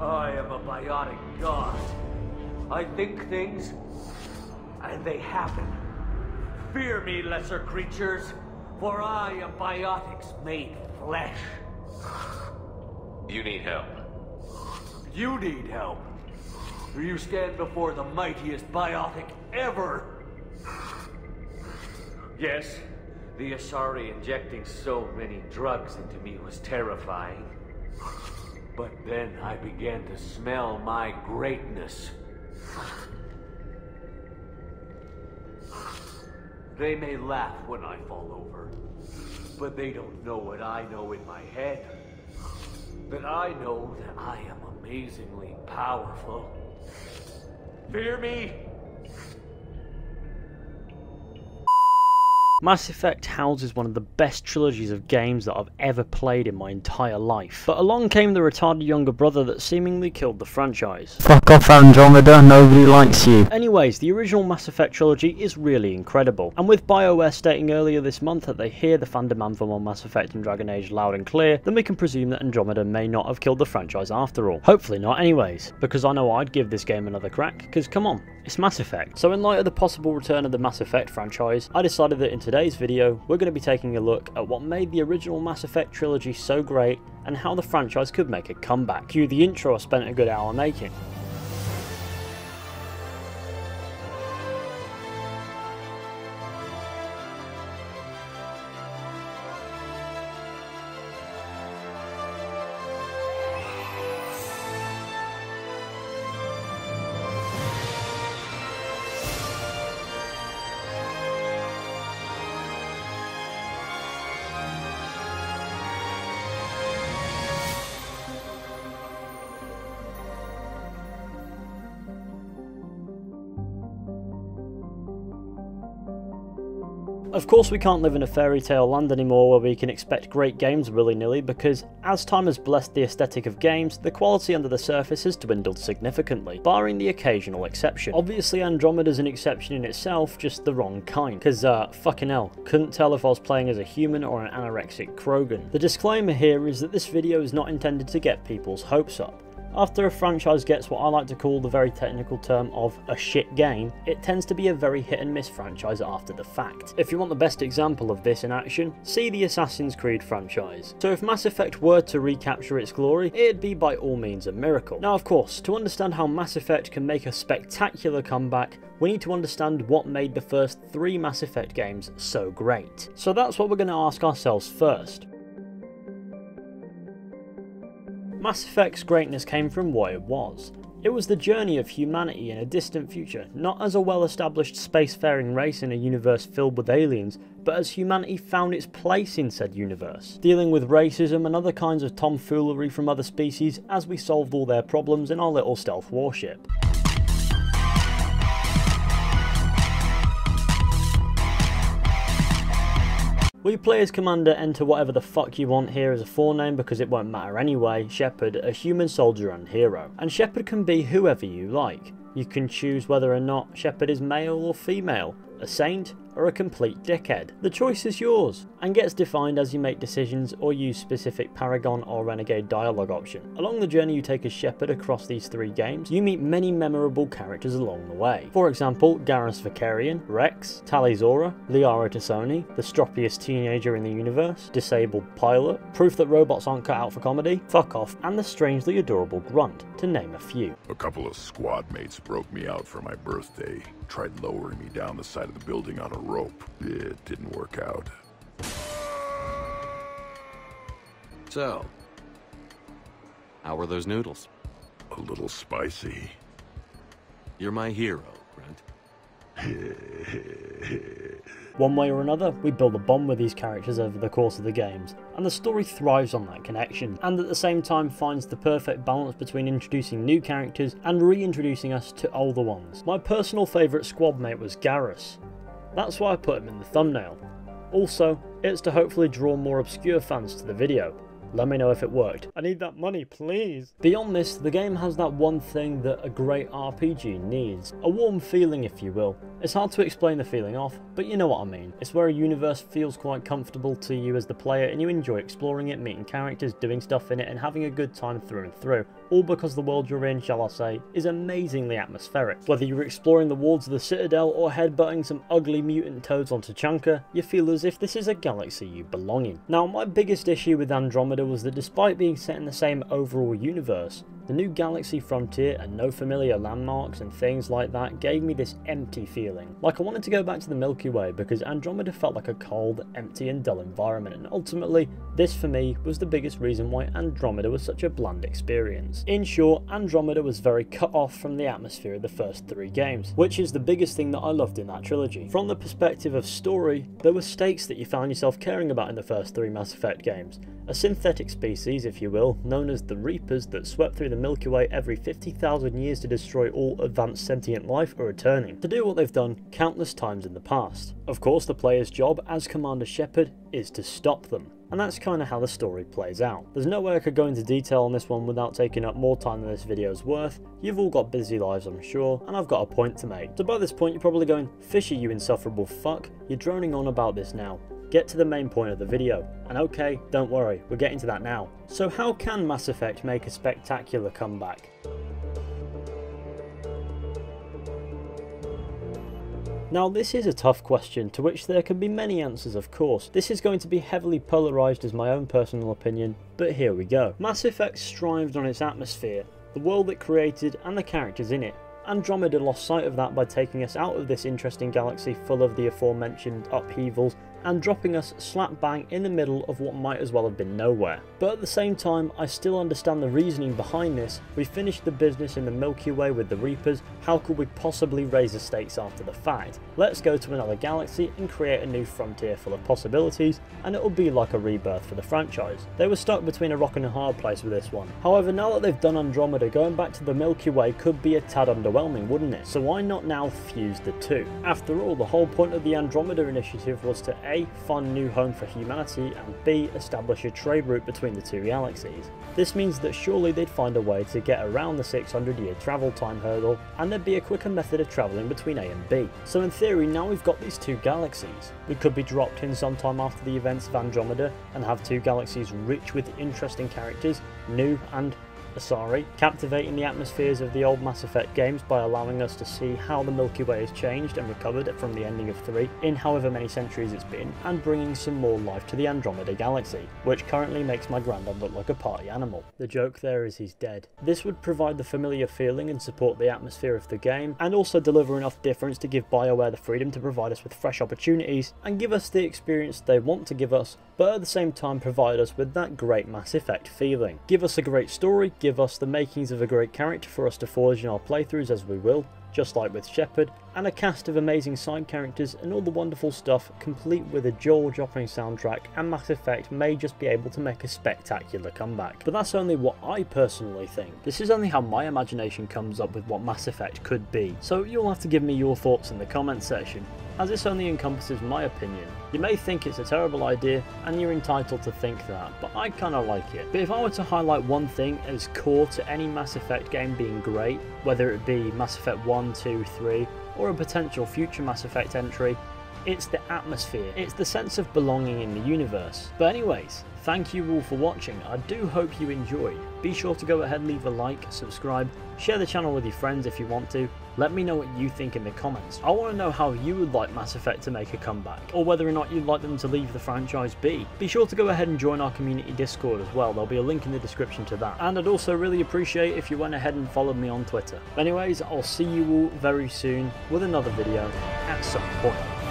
I am a biotic god. I think things, and they happen. Fear me, lesser creatures, for I am biotics made flesh. You need help. You need help. You stand before the mightiest biotic ever. Yes, the Asari injecting so many drugs into me was terrifying. But then I began to smell my greatness. They may laugh when I fall over, but they don't know what I know in my head. That I know that I am amazingly powerful. Fear me? Mass Effect houses one of the best trilogies of games that I've ever played in my entire life. But along came the retarded younger brother that seemingly killed the franchise. Fuck off, Andromeda, nobody likes you. Anyways, the original Mass Effect trilogy is really incredible, and with BioWare stating earlier this month that they hear the fandom anthem on Mass Effect and Dragon Age loud and clear, then we can presume that Andromeda may not have killed the franchise after all. Hopefully not anyways, because I know I'd give this game another crack, because come on, it's Mass Effect. So in light of the possible return of the Mass Effect franchise, I decided that in today's video, we're going to be taking a look at what made the original Mass Effect trilogy so great and how the franchise could make a comeback. Cue the intro I spent a good hour making. Of course we can't live in a fairy tale land anymore where we can expect great games willy-nilly, because as time has blessed the aesthetic of games, the quality under the surface has dwindled significantly, barring the occasional exception. Obviously Andromeda's an exception in itself, just the wrong kind, cause fucking hell, couldn't tell if I was playing as a human or an anorexic Krogan. The disclaimer here is that this video is not intended to get people's hopes up. After a franchise gets what I like to call the very technical term of a shit game, it tends to be a very hit and miss franchise after the fact. If you want the best example of this in action, see the Assassin's Creed franchise. So if Mass Effect were to recapture its glory, it'd be by all means a miracle. Now of course, to understand how Mass Effect can make a spectacular comeback, we need to understand what made the first 3 Mass Effect games so great. So that's what we're going to ask ourselves first. Mass Effect's greatness came from what it was. It was the journey of humanity in a distant future, not as a well-established spacefaring race in a universe filled with aliens, but as humanity found its place in said universe, dealing with racism and other kinds of tomfoolery from other species as we solved all their problems in our little stealth warship. We play as Commander enter whatever the fuck you want here as a forename because it won't matter anyway, Shepard, a human soldier and hero. And Shepard can be whoever you like. You can choose whether or not Shepard is male or female, a saint or a complete dickhead. The choice is yours, and gets defined as you make decisions or use specific Paragon or Renegade dialogue option. Along the journey you take as Shepard across these 3 games, you meet many memorable characters along the way. For example, Garrus Vakarian, Rex, Tali'Zorah, Liara T'Soni, the stroppiest teenager in the universe, disabled pilot, proof that robots aren't cut out for comedy, fuck off, and the strangely adorable Grunt, to name a few. A couple of squad mates broke me out for my birthday, tried lowering me down the side of the building on a rope. It didn't work out. So, how were those noodles? A little spicy. You're my hero, Brent. One way or another, we build a bond with these characters over the course of the games, and the story thrives on that connection, and at the same time finds the perfect balance between introducing new characters and reintroducing us to older ones. My personal favourite squad mate was Garrus. That's why I put him in the thumbnail. Also, it's to hopefully draw more obscure fans to the video. Let me know if it worked. I need that money, please. Beyond this, the game has that one thing that a great RPG needs. A warm feeling, if you will. It's hard to explain the feeling of, but you know what I mean. It's where a universe feels quite comfortable to you as the player and you enjoy exploring it, meeting characters, doing stuff in it and having a good time through and through. All because the world you're in, shall I say, is amazingly atmospheric. Whether you're exploring the wards of the Citadel or headbutting some ugly mutant toads on Tachanka, you feel as if this is a galaxy you belong in. Now, my biggest issue with Andromeda was that despite being set in the same overall universe, the new galaxy frontier and no familiar landmarks and things like that gave me this empty feeling. Like I wanted to go back to the Milky Way because Andromeda felt like a cold, empty and dull environment, and ultimately this for me was the biggest reason why Andromeda was such a bland experience. In short, Andromeda was very cut off from the atmosphere of the first 3 games, which is the biggest thing that I loved in that trilogy. From the perspective of story, there were stakes that you found yourself caring about in the first 3 Mass Effect games. A synthetic species, if you will, known as the Reapers that swept through the Milky Way every 50,000 years to destroy all advanced sentient life are returning, to do what they've done countless times in the past. Of course, the player's job as Commander Shepard is to stop them. And that's kind of how the story plays out. There's no way I could go into detail on this one without taking up more time than this video is worth. You've all got busy lives, I'm sure, and I've got a point to make. So by this point you're probably going, Fizhy, you insufferable fuck, you're droning on about this now. Get to the main point of the video. And okay, don't worry, we're getting to that now. So how can Mass Effect make a spectacular comeback? Now this is a tough question to which there can be many answers, of course. This is going to be heavily polarised as my own personal opinion, but here we go. Mass Effect strived on its atmosphere, the world it created and the characters in it. Andromeda lost sight of that by taking us out of this interesting galaxy full of the aforementioned upheavals and dropping us slap bang in the middle of what might as well have been nowhere. But at the same time, I still understand the reasoning behind this. We finished the business in the Milky Way with the Reapers, how could we possibly raise the stakes after the fact? Let's go to another galaxy and create a new frontier full of possibilities, and it will be like a rebirth for the franchise. They were stuck between a rock and a hard place with this one. However, now that they've done Andromeda, going back to the Milky Way could be a tad underwhelming, wouldn't it? So why not now fuse the two? After all, the whole point of the Andromeda initiative was to A, find a new home for humanity, and B, establish a trade route between the 2 galaxies. This means that surely they'd find a way to get around the 600-year travel time hurdle, and there'd be a quicker method of travelling between A and B. So in theory, now we've got these 2 galaxies. We could be dropped in sometime after the events of Andromeda and have 2 galaxies rich with interesting characters, new and captivating the atmospheres of the old Mass Effect games by allowing us to see how the Milky Way has changed and recovered from the ending of 3 in however many centuries it's been, and bringing some more life to the Andromeda galaxy, which currently makes my granddad look like a party animal. The joke there is he's dead. This would provide the familiar feeling and support the atmosphere of the game, and also deliver enough difference to give BioWare the freedom to provide us with fresh opportunities and give us the experience they want to give us, but at the same time provide us with that great Mass Effect feeling. Give us a great story, give us the makings of a great character for us to forge in our playthroughs as we will, just like with Shepard, and a cast of amazing side characters and all the wonderful stuff, complete with a jaw-dropping soundtrack, and Mass Effect may just be able to make a spectacular comeback. But that's only what I personally think. This is only how my imagination comes up with what Mass Effect could be, so you'll have to give me your thoughts in the comments section, as this only encompasses my opinion. You may think it's a terrible idea, and you're entitled to think that, but I kinda like it. But if I were to highlight one thing as core to any Mass Effect game being great, whether it be Mass Effect 1, 2, 3, or a potential future Mass Effect entry, it's the atmosphere, it's the sense of belonging in the universe. But anyways, thank you all for watching, I do hope you enjoyed. Be sure to go ahead, leave a like, subscribe, share the channel with your friends if you want to. Let me know what you think in the comments. I want to know how you would like Mass Effect to make a comeback, or whether or not you'd like them to leave the franchise be. Be sure to go ahead and join our community Discord as well, there'll be a link in the description to that. And I'd also really appreciate if you went ahead and followed me on Twitter. Anyways, I'll see you all very soon with another video at some point.